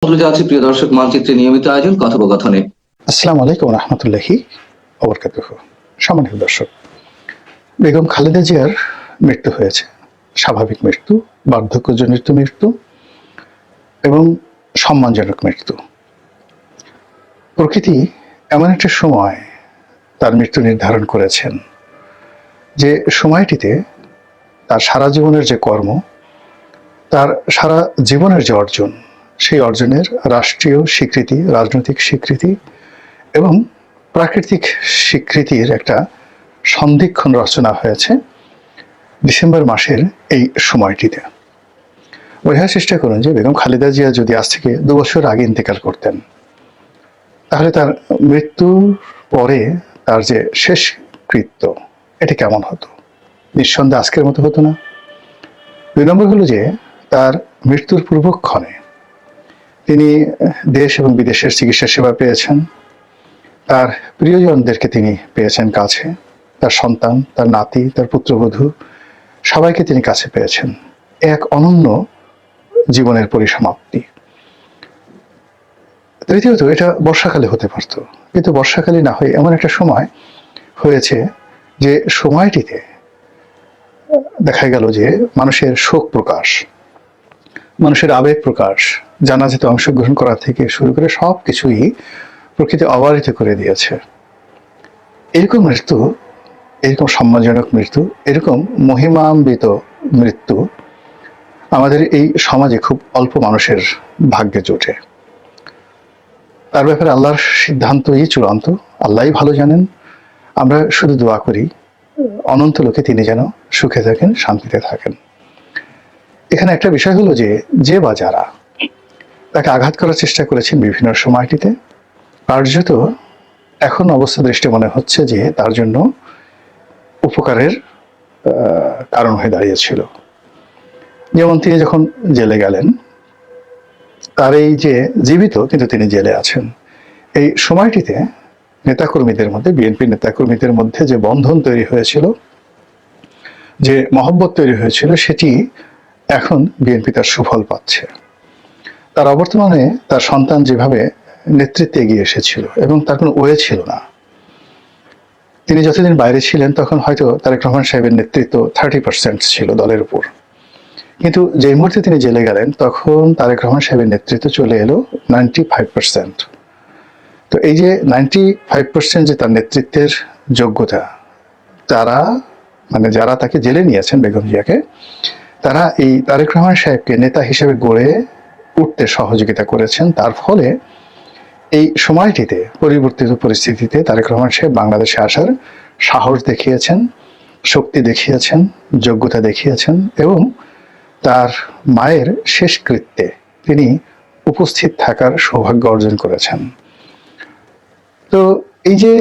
চলে যাচ্ছে প্রিয় দর্শক মানচিত্রে নিয়মিত আয়োজন কথোপকথনে। আসসালামু আলাইকুম রহমতুল্লাহি ওবরকাতুহু। সম্মানিত দর্শক, বেগম খালেদা জিয়ার মৃত্যু হয়েছে। স্বাভাবিক মৃত্যু, বার্ধক্যজনিত মৃত্যু এবং সম্মানজনক মৃত্যু। প্রকৃতি এমন একটা সময় তার মৃত্যু নির্ধারণ করেছেন যে সময়টিতে তার সারা জীবনের যে কর্ম, তার সারা জীবনের যে অর্জন, সেই অর্জনের রাষ্ট্রীয় স্বীকৃতি, রাজনৈতিক স্বীকৃতি এবং প্রাকৃতিক স্বীকৃতির একটা সন্ধিক্ষণ রচনা হয়েছে ডিসেম্বর মাসের এই সময়টিতে। বোঝার চেষ্টা করুন যে বেগম খালেদা জিয়া যদি আজ থেকে 2 বছর আগে ইন্তেকাল করতেন, তাহলে তার মৃত্যুর পরে তার যে শেষ কৃত্য, এটা কেমন হতো? নিঃসন্দেহে আজকের মতো হতো না। 2 নম্বর হলো যে তার মৃত্যুর পূর্বক্ষণে তিনি দেশ এবং বিদেশের চিকিৎসা সেবা পেয়েছেন, তার প্রিয়জনদেরকে তিনি পেয়েছেন কাছে, তার সন্তান, তার নাতি, তার পুত্রবধূ সবাইকে তিনি কাছে পেয়েছেন। এক অনন্য জীবনের পরিসমাপ্তি। তৃতীয়ত, এটা বর্ষাকালে হতে পারত, কিন্তু বর্ষাকালে না হয়ে এমন একটা সময় হয়েছে যে সময়টিতে দেখা গেল যে মানুষের শোক প্রকাশ, মানুষের আবেগ প্রকাশ, জানাজাতে অংশগ্রহণ করা থেকে শুরু করে সব কিছুই প্রকৃতি অবারিত করে দিয়েছে। এরকম মৃত্যু, এরকম সম্মানজনক মৃত্যু, এরকম মহিমান্বিত মৃত্যু আমাদের এই সমাজে খুব অল্প মানুষের ভাগ্যে জোটে। তার ব্যাপারে আল্লাহর সিদ্ধান্তই চূড়ান্ত, আল্লাহই ভালো জানেন। আমরা শুধু দোয়া করি অনন্ত লোকে তিনি যেন সুখে থাকেন, শান্তিতে থাকেন। এখানে একটা বিষয় হলো যে যে বা যারা তাকে আঘাত করার চেষ্টা করেছেন বিভিন্ন সময়টিতে, কার্যত এখন অবস্থা দৃষ্টি মনে হচ্ছে যে তার জন্য উপকারের কারণ হয়ে দাঁড়িয়েছিল। যেমন তিনি যখন জেলে গেলেন, তার এই যে জীবিত কিন্তু তিনি জেলে আছেন, এই সময়টিতে নেতাকর্মীদের মধ্যে, বিএনপি নেতাকর্মীদের মধ্যে যে বন্ধন তৈরি হয়েছিল, যে মহব্বত তৈরি হয়েছিল, সেটি এখন বিএনপি তার সুফল পাচ্ছে। তার অবর্তমানে তার সন্তান যেভাবে নেতৃত্বে এগিয়ে এসেছিল এবং তার কোনো ওয়ে ছিল না। তিনি যতদিন বাইরে ছিলেন তখন হয়তো তারেক রহমান সাহেবের নেতৃত্ব 30% ছিল দলের উপর, কিন্তু যে মুহূর্তে তিনি জেলে গেলেন তখন তারেক রহমান সাহেবের নেতৃত্ব চলে এলো 95%। তো এই যে 95% যে তার নেতৃত্বের যোগ্যতা, তারা মানে যারা তাকে জেলে নিয়েছেন বেগম জিয়াকে, তারা এই তারেক রহমান সাহেবকে নেতা হিসেবে গড়ে উঠতে সহযোগিতা করেছেন। তার ফলে এই সময়টিতে পরিবর্তিত পরিস্থিতিতে তারেক রহমান সাহেব বাংলাদেশে আসার সাহস দেখিয়েছেন, শক্তি দেখিয়েছেন, যোগ্যতা দেখিয়েছেন এবং তার মায়ের শেষকৃত্যে তিনি উপস্থিত থাকার সৌভাগ্য অর্জন করেছেন। তো এই যে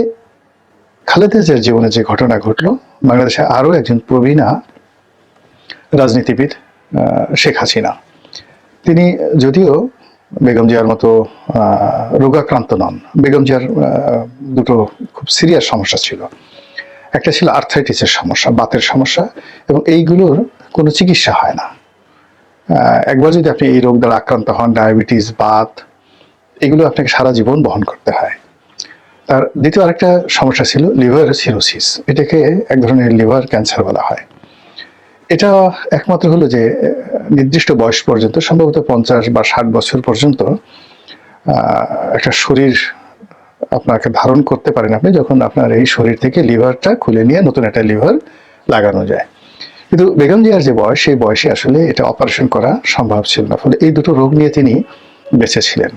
খালেদা জিয়ার জীবনে যে ঘটনা ঘটলো, বাংলাদেশে আরো একজন প্রবীণা রাজনীতিবিদ শেখ হাসিনা, তিনি যদিও বেগম জিয়ার মতো রোগাক্রান্ত নন। বেগম জিয়ার দুটো খুব সিরিয়াস সমস্যা ছিল। একটা ছিল আর্থাইটিসের সমস্যা, বাতের সমস্যা, এবং এইগুলোর কোনো চিকিৎসা হয় না। একবার যদি আপনি এই রোগ দ্বারা আক্রান্ত হন, ডায়াবেটিস, বাত, এগুলো আপনাকে সারা জীবন বহন করতে হয়। তার দ্বিতীয় আরেকটা সমস্যা ছিল লিভার সিরোসিস, এটাকে এক ধরনের লিভার ক্যান্সার বলা হয়। এটা একমাত্র হলো যে নির্দিষ্ট বয়স পর্যন্ত, সম্ভবত 50 বা 60 বছর পর্যন্ত একটা শরীর আপনাকে ধারণ করতে পারেন আপনি, যখন আপনার এই শরীর থেকে লিভারটা খুলে নিয়ে নতুন একটা লিভার লাগানো যায়। কিন্তু বেগম জিয়ার যে বয়স, সেই বয়সে আসলে এটা অপারেশন করা সম্ভব ছিল না, ফলে এই দুটো রোগ নিয়ে তিনি বেঁচে ছিলেন।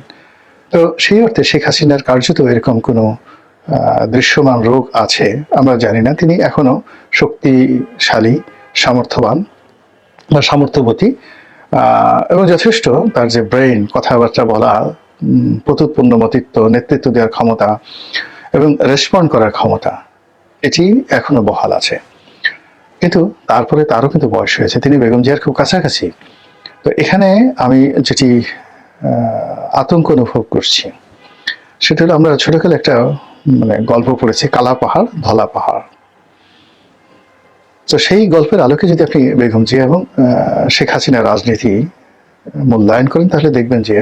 তো সেই অর্থে শেখ হাসিনার কার্যত এরকম কোনো দৃশ্যমান রোগ আছে আমরা জানি না। তিনি এখনো শক্তিশালী, সামর্থ্যবান বা সামর্থ্যবতী এবং যথেষ্ট তার যে ব্রেইন, কথাবার্তা বলা, প্রত্যুৎপন্নমতিত্ব, নেতৃত্ব দেওয়ার ক্ষমতা এবং রেসপন্ড করার ক্ষমতা, এটি এখনো বহাল আছে। কিন্তু তারপরে তারও কিন্তু বয়স হয়েছে, তিনি বেগম জিয়ার খুব কাছাকাছি। তো এখানে আমি যেটি আতঙ্ক অনুভব করছি সেটা হলো, আমরা ছোটকালে একটা গল্প পড়েছি, কালা পাহাড় ধলা পাহাড়। তো সেই গল্পের আলোকে যদি আপনি বেগম জিয়া এবং শেখ হাসিনার রাজনীতি মূল্যায়ন করেন, তাহলে দেখবেন যে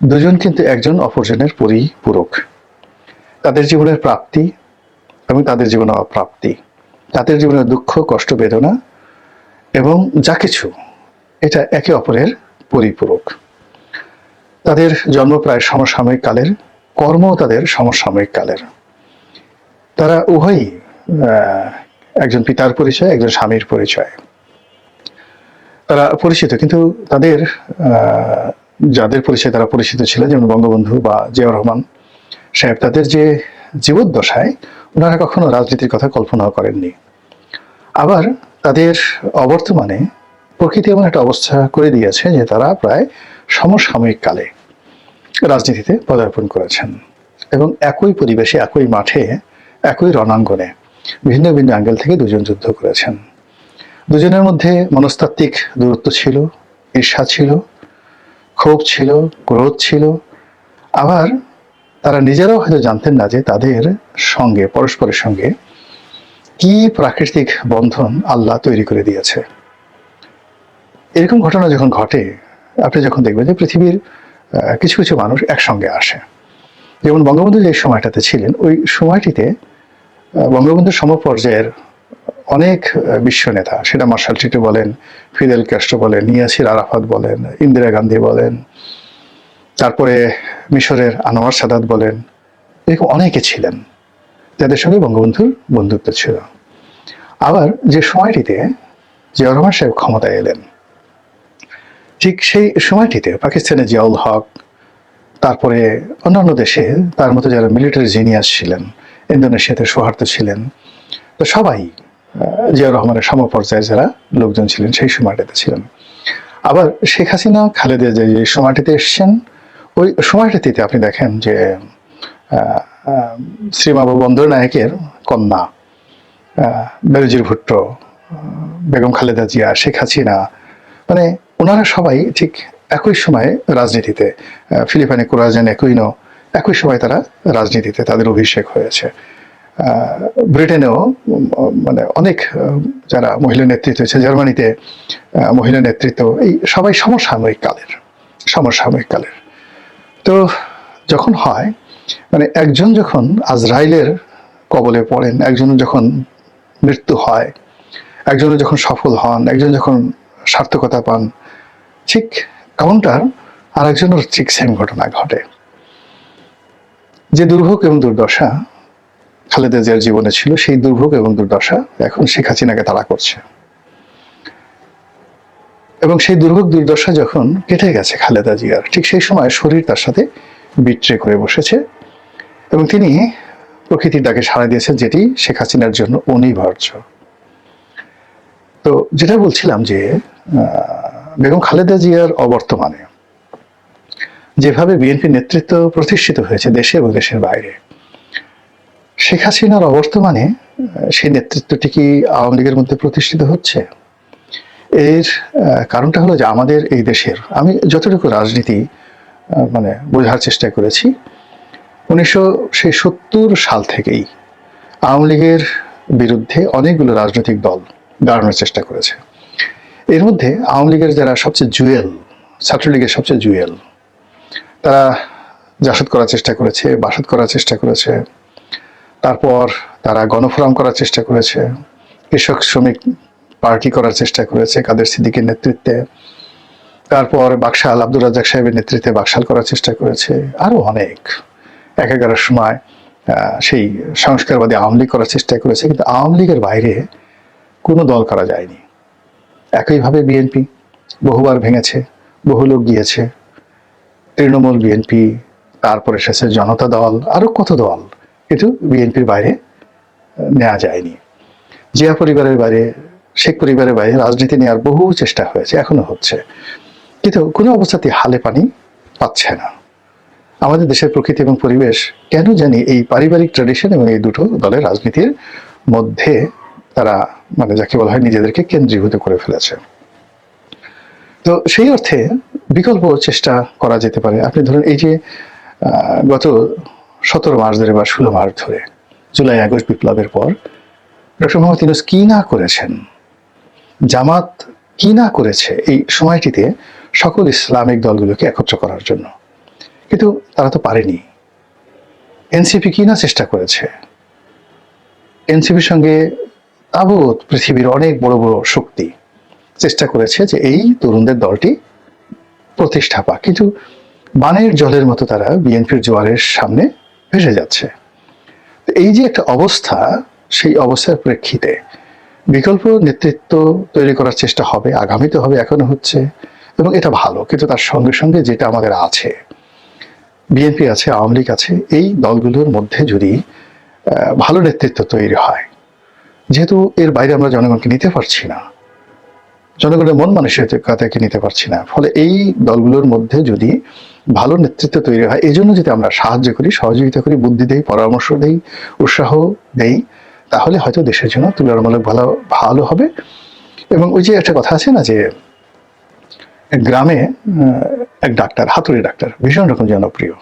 দুজন কিন্তু একজন অপরজনের পরিপূরক। তাদের জীবনের প্রাপ্তি এবং তাদের জীবনের অপ্রাপ্তি, তাদের জীবনের দুঃখ, কষ্ট, বেদনা এবং যা কিছু, এটা একে অপরের পরিপূরক। তাদের জন্ম প্রায় সমসাময়িক কালের, কর্মও তাদের সমসাময়িক কালের। তারা উভয়ই একজন পিতার পরিচয়, একজন স্বামীর পরিচয়। তারা পরিচিত, কিন্তু তাদের যাদের পরিচয় তারা পরিচিত ছিল, যেমন বঙ্গবন্ধু বা জিয়াউর রহমান সাহেব, তাদের যে জীবদ্দশায় ওনারা কখনো রাজনীতির কথা কল্পনাও করেননি। আবার তাদের অবর্তমানে প্রকৃতি এমন একটা অবস্থা করে দিয়েছে যে তারা প্রায় সমসাময়িক কালে রাজনীতিতে পদার্পণ করেছেন এবং একই পরিবেশে, একই মাঠে, একই রণাঙ্গনে ভিন্ন ভিন্ন অ্যাঙ্গেল থেকে দুজন যুদ্ধ করেছেন। দুজনের মধ্যে মনস্তাত্ত্বিক দূরত্ব ছিল, ঈর্ষা ছিল, ক্ষোভ ছিল, ক্রোধ ছিল। আবার তারা নিজেরাও হয়তো জানতেন না যে তাদের সঙ্গে, পরস্পরের সঙ্গে কি প্রাকৃতিক বন্ধন আল্লাহ তৈরি করে দিয়েছে। এরকম ঘটনা যখন ঘটে, আপনি যখন দেখবেন যে পৃথিবীর কিছু কিছু মানুষ একসঙ্গে আসে, যেমন বঙ্গবন্ধু যে সময়টাতে ছিলেন, ওই সময়টিতে বঙ্গবন্ধুর সমপর্যায়ের অনেক বিশ্ব নেতা, সেটা মার্শাল টিটো বলেন, ফিদেল ক্যাস্ট্রো বলেন, ইয়াসির আরাফাত বলেন, ইন্দিরা গান্ধী বলেন, তারপরে মিশরের আনোয়ার সাদাত বলেন, এরকম অনেকে ছিলেন যাদের সঙ্গে বঙ্গবন্ধুর বন্ধুত্ব ছিল। আবার যে সময়টিতে জিয়াউর রহমান সাহেব ক্ষমতায় এলেন, ঠিক সেই সময়টিতে পাকিস্তানের জিয়াউল হক, তারপরে অন্যান্য দেশে তার মতো যারা মিলিটারি জিনিয়াস ছিলেন, ইন্দোনেশিয়াতে সোহার্তো ছিলেন, তো সবাই জিয়াউর রহমানের সমপর্যায়ে যারা লোকজন ছিলেন সেই সময়টাতে ছিলেন। আবার শেখ হাসিনা, খালেদা যে সময়টিতে এসছেন, ওই সময়টাতে আপনি দেখেন যে শ্রীমাবু বন্দরনায়েকের কন্যা বেনজির ভুট্টো, বেগম খালেদা জিয়া, শেখ হাসিনা, মানে ওনারা সবাই ঠিক একই সময়ে রাজনীতিতে, ফিলিপাইনে কোরাজেন একুইনো, একই সময় তারা রাজনীতিতে তাদের অভিষেক হয়েছে। ব্রিটেনেও মানে অনেক যারা মহিলা নেতৃত্ব হয়েছে, জার্মানিতে মহিলা নেতৃত্ব, এই সবাই সমসাময়িক কালের। তো যখন হয়, মানে একজন যখন আজরাইলের কবলে পড়েন, একজন যখন মৃত্যু হয়, একজন যখন সফল হন, একজন যখন সার্থকতা পান, ঠিক কাউন্টার আর একজনের ঠিক সেম ঘটনা ঘটে। যে দুর্ভোগ এবং দুর্দশা খালেদা জিয়ার জীবনে ছিল, সেই দুর্ভোগ এবং দুর্দশা এখন শেখ হাসিনাকে তাড়া করছে। এবং সেই দুর্ভোগ দুর্দশা যখন কেটে গেছে খালেদা জিয়ার, ঠিক সেই সময় শরীর তার সাথে বিট্রে করে বসেছে এবং তিনি প্রকৃতির ডাকে সাড়া দিয়েছেন, যেটি শেখ হাসিনার জন্য অনিবার্য। তো যেটা বলছিলাম যে বেগম খালেদা জিয়ার অবর্তমানে যেভাবে বিএনপি নেতৃত্ব প্রতিষ্ঠিত হয়েছে দেশে এবং দেশের বাইরে, শেখ হাসিনার অবর্তমানে সেই নেতৃত্বটি কি আওয়ামী লীগের মধ্যে প্রতিষ্ঠিত হচ্ছে? এর কারণটা হলো যে আমাদের এই দেশের, আমি যতটুকু রাজনীতি মানে বোঝার চেষ্টা করেছি, 1970 সাল থেকেই আওয়ামী লীগের বিরুদ্ধে অনেকগুলো রাজনৈতিক দল দাঁড়ানোর চেষ্টা করেছে। এর মধ্যে আওয়ামী লীগের যারা সবচেয়ে জুয়েল, ছাত্রলীগের সবচেয়ে জুয়েল, তারা জাসদ করার চেষ্টা করেছে, বাসদ করার চেষ্টা করেছে, তারপর তারা গণফোরাম করার চেষ্টা করেছে, কৃষক শ্রমিক পার্টি করার চেষ্টা করেছে কাদের সিদ্দিকের নেতৃত্বে, তারপর বাকশাল আব্দুর রাজ্জাক সাহেবের নেতৃত্বে বাকশাল করার চেষ্টা করেছে, আরো অনেক একাগারের সময় সেই সংস্কারবাদী আওয়ামী লীগ করার চেষ্টা করেছে। কিন্তু আওয়ামী লীগের বাইরে কোনো দল করা যায়নি। একইভাবে বিএনপি বহুবার ভেঙেছে, বহু লোক গিয়েছে, তৃণমূল, বিএনপি, তারপরে এসেছে জনতা দল, আরো কত দল, কিন্তু বিএনপির বাইরে নেওয়া যায়নি। জিয়া পরিবারের বাইরে, শেখ পরিবারের বাইরে রাজনীতি নেওয়ার বহু চেষ্টা হয়েছে, এখনো হচ্ছে, কিন্তু কোনো অবস্থাতেই হালে পানি পাচ্ছে না। আমাদের দেশের প্রকৃতি এবং পরিবেশ কেন জানি এই পারিবারিক ট্র্যাডিশন এবং এই দুটো দলের রাজনীতির মধ্যে তারা মানে যাকে বলা হয় নিজেদেরকে কেন্দ্রীভূত করে ফেলেছে। তো সেই অর্থে বিকল্প চেষ্টা করা যেতে পারে। আপনি ধরুন এই যে গত 17 মাস ধরে বা 16 মাস ধরে জুলাই আগস্ট বিপ্লবের পর ডক্টর মোহাম্মদ ইউনূস কি না করেছেন, জামাত কি না করেছে এই সময়টিতে সকল ইসলামিক দলগুলোকে একত্র করার জন্য। কিন্তু তারা তো পারেনি। এনসিপি কি না চেষ্টা করেছে, এনসিপির সঙ্গে তাবৎ পৃথিবীর অনেক বড় বড় শক্তি চেষ্টা করেছে যে এই তরুণদের দলটি প্রতিষ্ঠা পাক, কিন্তু বানের জলের মতো তারা বিএনপির জোয়ারের সামনে ভেসে যাচ্ছে। এই যে একটা অবস্থা, সেই অবস্থার প্রেক্ষিতে বিকল্প নেতৃত্ব তৈরি করার চেষ্টা হবে, আগামীতে হবে, এখনো হচ্ছে, এবং এটা ভালো। কিন্তু তার সঙ্গে সঙ্গে যেটা আমাদের আছে, বিএনপি আছে, আওয়ামী লীগ আছে, এই দলগুলোর মধ্যে যদি ভালো নেতৃত্ব তৈরি হয়, যেহেতু এর বাইরে আমরা জনগণকে নিতে পারছি না, জনগণের মন মানসিকতাকে নিতে পারছি না, ফলে এই দলগুলোর মধ্যে যদি ভালো নেতৃত্ব তৈরি হয়, এই জন্য যদি আমরা সাহায্য করি, সহযোগিতা করি, বুদ্ধি দেই, পরামর্শ দেই, উৎসাহ দেই, তাহলে হয়তো দেশের জন্য তুলনামূলক ভালো ভালো হবে। এবং ওই যে একটা কথা আছে না, যে এক গ্রামে এক ডাক্তার, হাতুড়ি ডাক্তার, ভীষণ রকম জনপ্রিয়।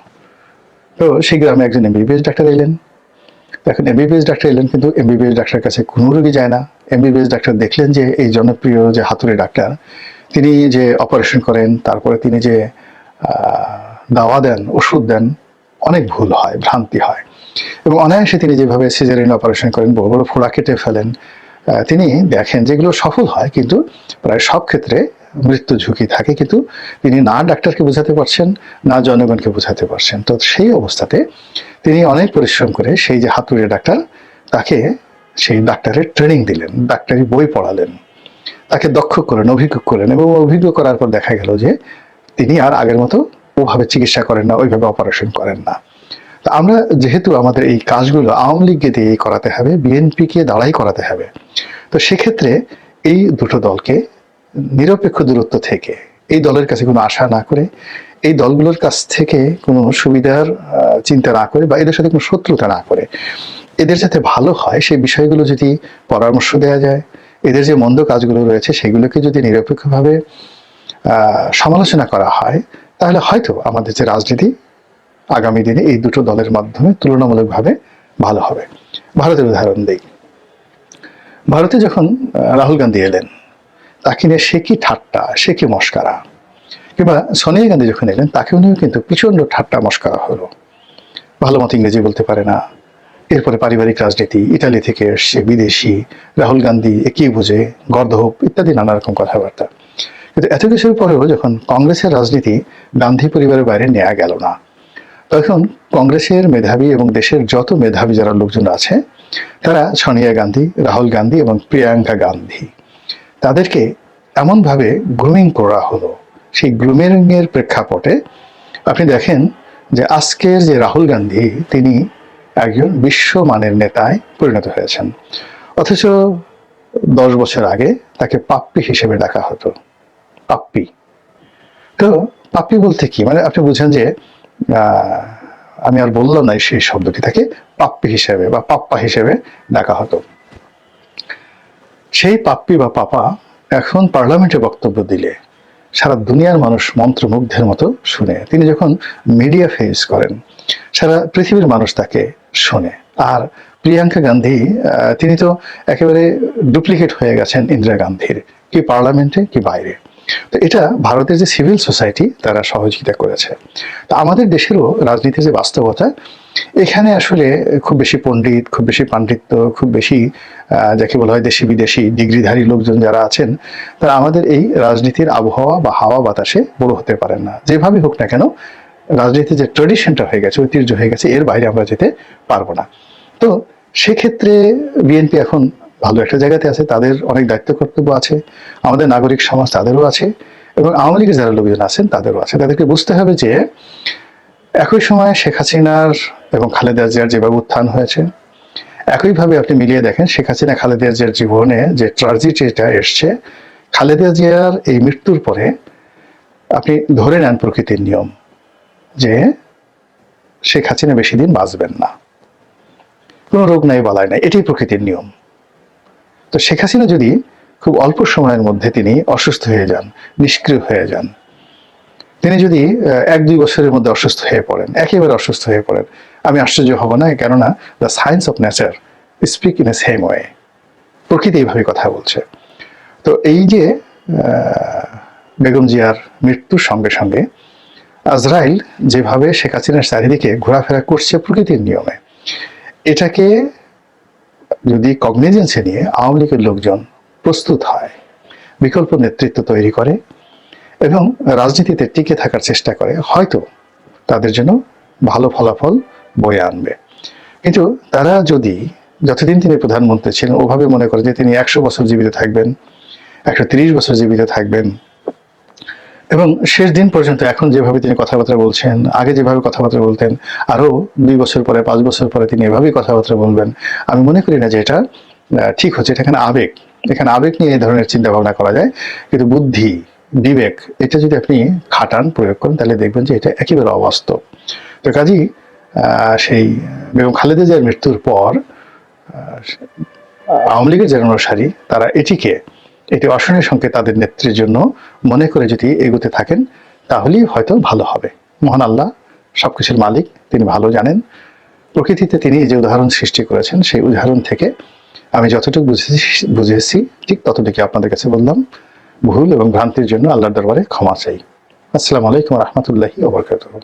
তো সেই গ্রামে একজন এমবিবিএস ডাক্তার এলেন। এখন এমবিবিএস ডাক্তার এলেন, কিন্তু এমবিবিএস ডাক্তারের কাছে কোনো রোগী যায় না। এমবিবিএস ডাক্তার দেখলেন যে এই জনপ্রিয় যে হাতুড়ি ডাক্তার, তিনি যে অপারেশন করেন, তারপরে তিনি যে দাওয়া দেন, ওষুধ দেন, অনেক ভুল হয়, ভ্রান্তি হয়। এবং অনায়াসে তিনি যেভাবে সিজারিয়ান অপারেশন করেন, বড় বড় ফোড়া কেটে ফেলেন, তিনি দেখেন যেগুলো সফল হয়, কিন্তু প্রায় সব ক্ষেত্রে মৃত্যু ঝুঁকি থাকে। কিন্তু তিনি না ডাক্তারকে বোঝাতে পারছেন, না জনগণকে বোঝাতে পারছেন। তো সেই অবস্থাতে তিনি অনেক পরিশ্রম করে সেই যে হাতুড়ে ডাক্তার, তাকে সেই ডাক্তারের ট্রেনিং দিলেন, ডাক্তারি বই পড়ালেন, তাকে দক্ষ করেন, অভিজ্ঞ করেন। এবং অভিজ্ঞ করার পর দেখা গেল যে তিনি আর আগের মতো ওভাবে চিকিৎসা করেন না, ওইভাবে অপারেশন করেন না। তো আমরা যেহেতু আমাদের এই কাজগুলো আওয়ামী লীগকে দিয়ে করাতে হবে, বিএনপিকে দাঁড়াই করাতে হবে, তো সেক্ষেত্রে এই দুটো দলকে নিরপেক্ষ দূরত্ব থেকে, এই দলের কাছে কোনো আশা না করে, এই দলগুলোর কাছ থেকে কোনো সুবিধার চিন্তা না করে, বা এদের সাথে কোনো শত্রুতা না করে, এদের যাতে ভালো হয় সেই বিষয়গুলো যদি পরামর্শ দেওয়া যায়, এদের যে মন্দ কাজগুলো রয়েছে সেগুলোকে যদি নিরপেক্ষভাবে সমালোচনা করা হয়, তাহলে হয়তো আমাদের যে রাজনীতি আগামী দিনে এই দুটো দলের মাধ্যমে তুলনামূলকভাবে ভালো হবে। ভারতের উদাহরণ দিই। ভারতে যখন রাহুল গান্ধী এলেন, তাকে নিয়ে সে কি ঠাট্টা, সে কি মস্কারা। কিংবা সোনিয়া গান্ধী যখন এলেন, তাকেও নিয়েও কিন্তু প্রচন্ড ঠাট্টা মস্কারা হলো। ভালো মতো ইংরেজি বলতে পারে না, এরপরে পারিবারিক রাজনীতি, ইটালি থেকে এসছে, বিদেশি, রাহুল গান্ধী একই বুঝে, গর্দভ ইত্যাদি নানা রকম কথাবার্তা। কিন্তু এত কিছুর পরেও যখন কংগ্রেসের রাজনীতি গান্ধী পরিবারের বাইরে নেওয়া গেল না, তখন কংগ্রেসের মেধাবী এবং দেশের যত মেধাবী যারা লোকজন আছে, তারা সোনিয়া গান্ধী, রাহুল গান্ধী এবং প্রিয়াঙ্কা গান্ধী, তাদেরকে এমনভাবে গ্রুমিং করা হলো। সেই গ্রুমিং এর প্রেক্ষাপটে আপনি দেখেন যে আজকের যে রাহুল গান্ধী, তিনি একজন বিশ্বমানের নেতায় পরিণত হয়েছেন, অথচ 10 বছর আগে তাকে পাপ্পি হিসেবে ডাকা হতো। পাপ্পি। তো পাপ্পি বলতে কি, মানে আপনি বুঝেন যে আমি আর বললাম না সেই শব্দটি, তাকে পাপ্পি হিসেবে বা পাপ্পা হিসেবে ডাকা হতো। সেই পাপ্পি বা পাপা এখন পার্লামেন্টে বক্তব্য দিলে সারা দুনিয়ার মানুষ মন্ত্রমুগ্ধের মতো শুনে। তিনি যখন মিডিয়া ফেস করেন, সারা পৃথিবীর মানুষ তাকে শোনে। আর প্রিয়াঙ্কা গান্ধী, তিনি তো একেবারে ডুপ্লিকেট হয়ে গেছেন ইন্দিরা গান্ধীর, কি পার্লামেন্টে কি বাইরে। তো এটা ভারতের যে সিভিল সোসাইটি, তারা সহযোগিতা করেছে। তো আমাদের দেশেরও রাজনীতির যে বাস্তবতা, এখানে আসলে খুব বেশি পণ্ডিত, খুব বেশি পাণ্ডিত্য, খুব বেশি যাকে বলা হয় দেশি বিদেশি ডিগ্রিধারী লোকজন যারা আছেন, তারা আমাদের এই রাজনীতির আবহাওয়া বা হাওয়া বাতাসে বড় হতে পারেন না। যেভাবে হোক না কেন, রাজনীতির যে ট্রেডিশনটা হয়ে গেছে, ঐতিহ্য হয়ে গেছে, এর বাইরে আমরা যেতে পারবো না। তো সেক্ষেত্রে বিএনপি এখন ভালো একটা জায়গাতে আছে, তাদের অনেক দায়িত্ব কর্তব্য আছে, আমাদের নাগরিক সমাজ তাদেরও আছে, এবং আওয়ামী লীগের যারা লোকজন আছেন তাদেরও আছে। তাদেরকে বুঝতে হবে যে একই সময় শেখ হাসিনার এবং খালেদা জিয়ার যেভাবে উত্থান হয়েছে, একইভাবে আপনি মিলিয়ে দেখেন শেখ হাসিনা খালেদা জিয়ার জীবনে যে ট্র্যাজেডিটা এসছে, খালেদা জিয়ার এই মৃত্যুর পরে আপনি ধরে নেন প্রকৃতির নিয়ম যে শেখ হাসিনা বেশি দিন বাঁচবেন না, কোনো রোগ নাই, বালাই নাই, এটাই প্রকৃতির নিয়ম। তো শেখ হাসিনা যদি খুব অল্প সময়ের মধ্যে তিনি অসুস্থ হয়ে যান, নিষ্ক্রিয় হয়ে যান, তিনি যদি 1-2 বছরের মধ্যে অসুস্থ হয়ে পড়েন, একেবারে অসুস্থ হয়ে পড়েন, আমি আশ্চর্য হব না। কেননা the science of nature speak in a same way, প্রকৃতি এইভাবে কথা বলছে। তো এই যে বেগম জিয়ার মৃত্যুর সঙ্গে সঙ্গে আজরাইল যেভাবে শেখ হাসিনার চারিদিকে ঘোরাফেরা করছে প্রকৃতির নিয়মে, এটাকে যদি কগনিজেন্সে নিয়ে আওয়ামী লীগের লোকজন প্রস্তুত হয়, বিকল্প নেতৃত্ব তৈরি করে এবং রাজনীতিতে টিকে থাকার চেষ্টা করে, হয়তো তাদের জন্য ভালো ফলাফল বয়ে আনবে। কিন্তু তারা যদি যতদিন তিনি প্রধানমন্ত্রী ছিলেন ওভাবে মনে করে যে তিনি 100 বছর জীবিত থাকবেন, 130 বছর জীবিত থাকবেন এবং শেষ দিন পর্যন্ত এখন যেভাবে তিনি কথাবার্তা বলছেন, আগে যেভাবে কথাবার্তা বলতেন, আরো 2 বছর পরে 5 বছর পরে তিনি এভাবেই কথাবার্তা বলবেন, আমি মনে করি না যে এটা ঠিক হচ্ছে। এটা এখানে আবেগ নিয়ে এই ধরনের চিন্তা ভাবনা করা যায়, কিন্তু বুদ্ধি, বিবেক এটা যদি আপনি খাটান, প্রয়োগ করেন, তাহলে দেখবেন যে এটা একেবারে অবাস্তব। তো কাজেই সেই বেগম খালেদা জিয়ার মৃত্যুর পর আওয়ামী লীগের যারা অনুসারী তারা এটি অশনের সংকেত তাদের নেত্রীর জন্য মনে করে যদি এগোতে থাকেন, তাহলেই হয়তো ভালো হবে। মহান আল্লাহ সবকিছুর মালিক, তিনি ভালো জানেন। প্রকৃতিতে তিনি যে উদাহরণ সৃষ্টি করেছেন, সেই উদাহরণ থেকে আমি যতটুকু বুঝেছি ঠিক ততটুকু আপনাদের কাছে বললাম। ভুল এবং ভ্রান্তির জন্য আল্লাহর দরবারে ক্ষমা চাই। আসসালামু আলাইকুম রহমতুল্লাহি ওয়া বারাকাতুহু।